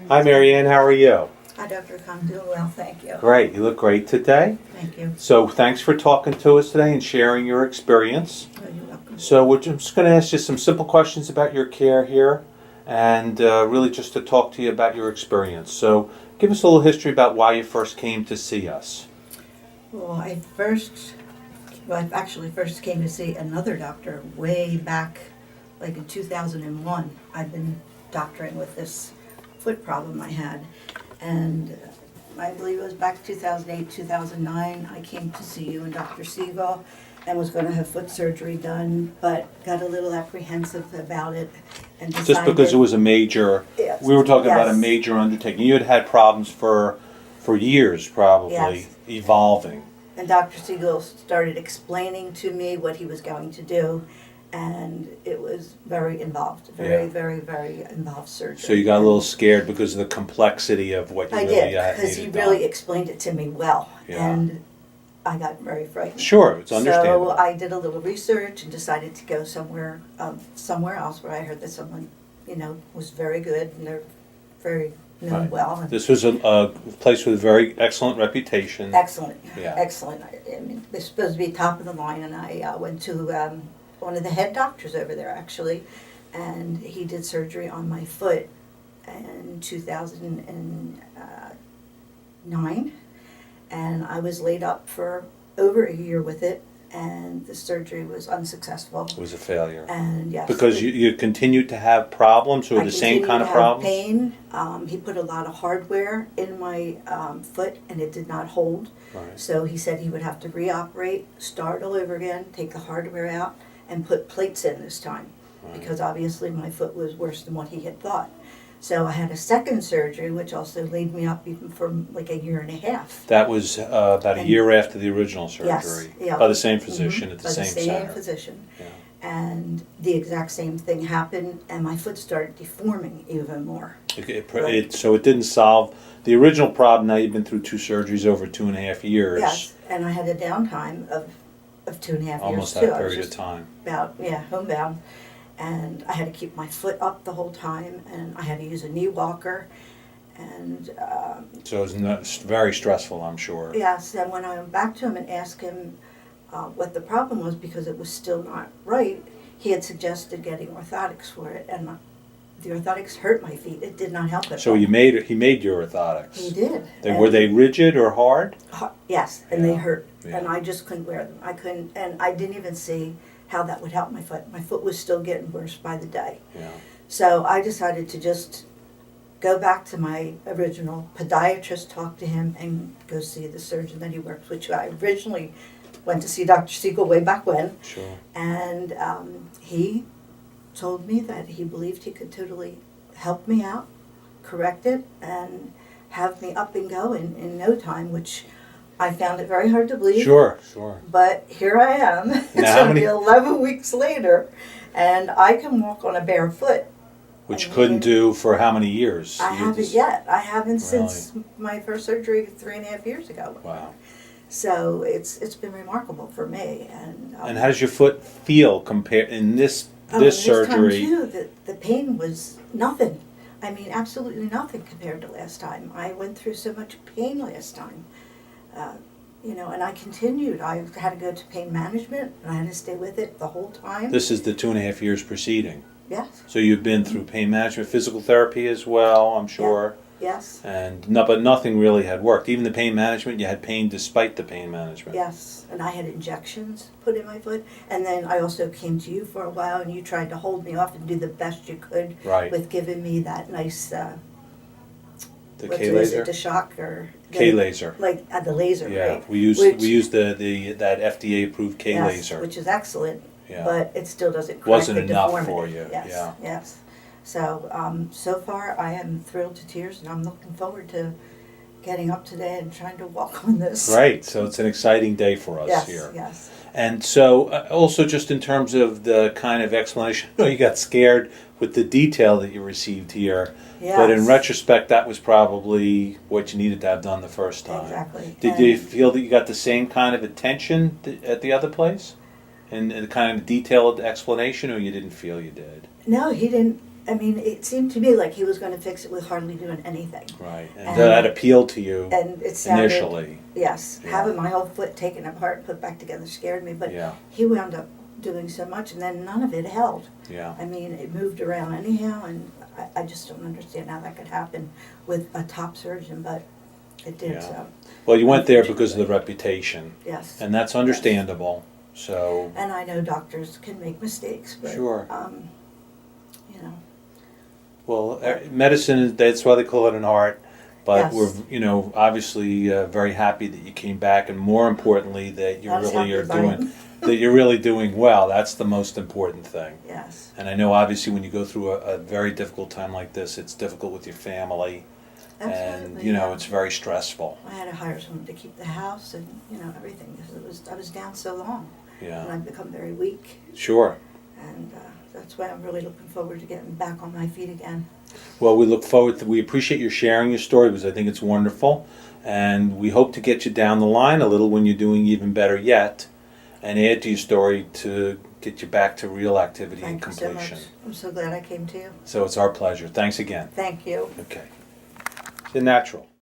Hi, Maryann. How are you? Hi, Dr. I'm doing well, thank you. Great. You look great today. Thank you. So thanks for talking to us today and sharing your experience. Oh, you're welcome. So we're just going to ask you some simple questions about your care here and really just to talk to you about your experience. So give us a little history about why you first came to see us. Well, I actually first came to see another doctor way back, like in 2001. I've been doctoring with this foot problem I had. And I believe it was back 2008, 2009, I came to see you and Dr. Siegel and was going to have foot surgery done, but got a little apprehensive about it and decided... Just because it was a major, Yes. we were talking about a Yes. major undertaking. You had problems for years probably, Yes. evolving. And Dr. Siegel started explaining to me what he was going to do, and it was very involved, very involved surgery. So you got a little scared because of the complexity of what you I really did, had because he needed really done. explained it to me well, Yeah. and I got very frightened. Sure, it's understandable. So I did a little research and decided to go somewhere else where I heard that someone, was very good and they're very known Right. well. And This was a place with a very excellent reputation. excellent, Yeah. excellent. I mean, they're supposed to be top of the line, and I went to one of the head doctors over there actually, and he did surgery on my foot in 2009, and I was laid up for over a year with it, and the surgery was unsuccessful. It was a failure. And yes, Because you continued to have problems or I the same kind of continued to have problems? pain. He put a lot of hardware in my foot, and it did not hold. Right. So he said he would have to reoperate, start all over again, take the hardware out, and put plates in this time, Right. because obviously my foot was worse than what he had thought. So I had a second surgery, which also laid me up even for like a year and a half. That was about a And- year after the original surgery. Yes, yeah. By the same physician at the By same the same center. physician. Yeah. And the exact same thing happened, and my foot started deforming even more. So it didn't solve the original problem. Now you've been through two surgeries over 2.5 years. Yes, and I had a downtime of 2.5 Almost years too. that I was period of just time. homebound, and I had to keep my foot up the whole time, and I had to use a knee walker, and So it was very stressful, I'm sure. yes, and when I went back to him and asked him what the problem was, because it was still not right, he had suggested getting orthotics for it, and the orthotics hurt my feet. It did not help at So all. he made your orthotics. He did. Were they rigid or hard? Yes, and they Yeah, hurt, yeah. and I just couldn't wear them. I couldn't, and I didn't even see how that would help my foot. My foot was still getting worse by the day. Yeah. So I decided to just go back to my original podiatrist, talk to him, and go see the surgeon that he works with. I originally went to see Dr. Siegel way back when, Sure. and he told me that he believed he could totally help me out, correct it, and have me up and going in no time, which I found it very hard to believe. Sure. But here I am. It's Now, how only many- 11 weeks later, and I can walk on a bare foot. Which I couldn't mean, do for how many years? I You haven't just- yet. I haven't since my first surgery 3.5 years ago. Wow. So it's been remarkable for me. And And how does your foot feel compared in this and this surgery? time too, the pain was nothing. I mean, absolutely nothing compared to last time. I went through so much pain last time. And I continued. I had to go to pain management, and I had to stay with it the whole time. This is the 2.5 years preceding. Yes, So you've been through pain management, physical therapy as well, I'm sure. yes, But nothing really had worked. Even the pain management, you had pain despite the pain management. yes. And I had injections put in my foot. And then I also came to you for a while, and you tried to hold me off and do the best you could Right. with giving me that nice, The what K is laser. it, the shock or... K laser. Like, the laser, Yeah, right? we use Which- that FDA approved K Yes, laser. which is excellent. Yeah. But it still doesn't correct Wasn't the enough deformity. for you, Yes, yeah. yes. So, so far I am thrilled to tears, and I'm looking forward to getting up today and trying to walk on this. Right. So it's an exciting day for us Yes, here. yes. And so, also just in terms of the kind of explanation, you got scared with the detail that you received here. Yes. But in retrospect, that was probably what you needed to have done the first time. Exactly. Did you feel that you got the same kind of attention at the other place? And the kind of detailed explanation, or you didn't feel you did? No, he didn't. I mean, it seemed to me like he was going to fix it with hardly doing anything. Right. And And- that appealed to you And it sounded, initially. yes, Yeah. having my whole foot taken apart and put back together scared me, but Yeah. he wound up doing so much, and then none of it held. Yeah. I mean, it moved around anyhow, and I just don't understand how that could happen with a top surgeon, but it did, Yeah. so, Well, you went there because of the reputation, yes. and that's understandable. So, And I know doctors can make mistakes, but, Sure. You know, well, medicine is, that's why they call it an art. But Yes. we're, obviously very happy that you came back, and more importantly, that you not as really happy are as I am. doing, that you're really doing well. That's the most important thing. Yes, And I know, obviously, when you go through a very difficult time like this, it's difficult with your family, and absolutely. it's very stressful. I had to hire someone to keep the house and, everything, because I was down so long, and Yeah, I've become very weak, sure. and that's why I'm really looking forward to getting back on my feet again. Well, we look forward to, we appreciate your sharing your story because I think it's wonderful. And we hope to get you down the line a little when you're doing even better yet and add to your story to get you back to real activity and Thank you so much. completion. I'm so glad I came to you. So it's our pleasure. Thanks again. Thank you. Okay. It's natural.